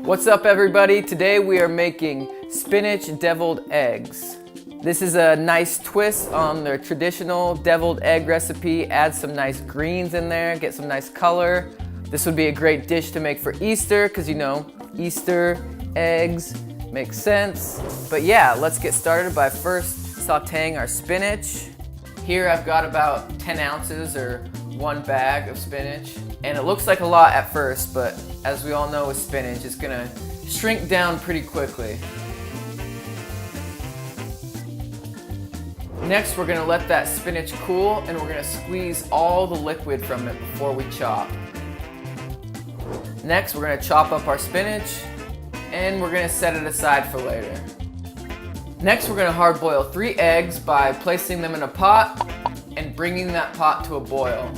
What's up everybody? Today we are making spinach deviled eggs. This is a nice twist on the traditional deviled egg recipe. Add some nice greens in there, get some nice color. This would be a great dish to make for Easter because you know, Easter eggs make sense. But yeah, let's get started by first sauteing our spinach. Here I've got about 10 ounces or 1 bag of spinach. And it looks like a lot at first, but as we all know with spinach, it's gonna shrink down pretty quickly. Next, we're gonna let that spinach cool and we're gonna squeeze all the liquid from it before we chop. Next, we're gonna chop up our spinach and we're gonna set it aside for later. Next, we're gonna hard boil 3 eggs by placing them in a pot and bringing that pot to a boil.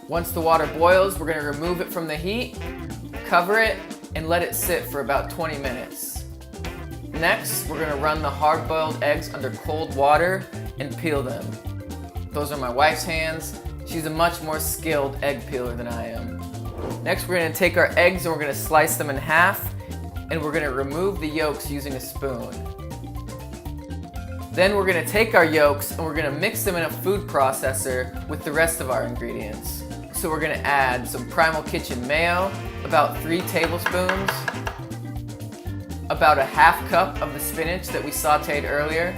Once the water boils, we're gonna remove it from the heat, cover it, and let it sit for about 20 minutes. Next, we're gonna run the hard-boiled eggs under cold water and peel them. Those are my wife's hands. She's a much more skilled egg peeler than I am. Next, we're gonna take our eggs and we're gonna slice them in half, and we're gonna remove the yolks using a spoon. Then we're gonna take our yolks and we're gonna mix them in a food processor with the rest of our ingredients. So we're gonna add some Primal Kitchen Mayo, about 3 tablespoons, about a ½ cup of the spinach that we sauteed earlier,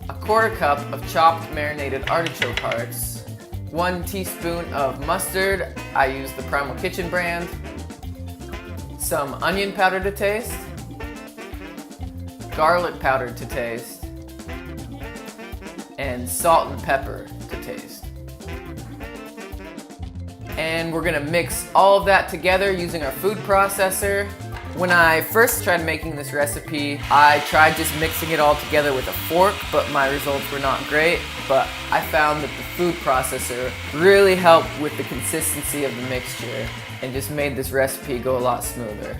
a ¼ cup of chopped marinated artichoke hearts, 1 teaspoon of mustard, I use the Primal Kitchen brand, some onion powder to taste, garlic powder to taste, and salt and pepper to taste. And we're gonna mix all of that together using our food processor. When I first tried making this recipe, I tried just mixing it all together with a fork, but my results were not great. But I found that the food processor really helped with the consistency of the mixture and just made this recipe go a lot smoother.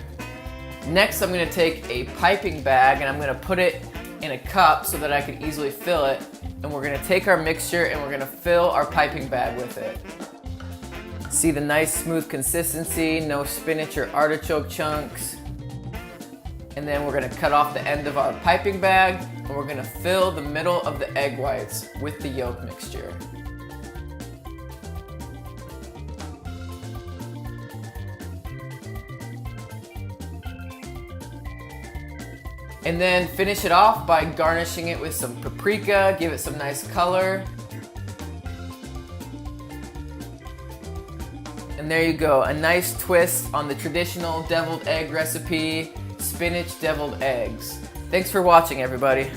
Next, I'm gonna take a piping bag and I'm gonna put it in a cup so that I can easily fill it. And we're gonna take our mixture and we're gonna fill our piping bag with it. See the nice smooth consistency, no spinach or artichoke chunks. And then we're gonna cut off the end of our piping bag and we're gonna fill the middle of the egg whites with the yolk mixture. And then finish it off by garnishing it with some paprika, give it some nice color. And there you go, a nice twist on the traditional deviled egg recipe, spinach deviled eggs. Thanks for watching, everybody.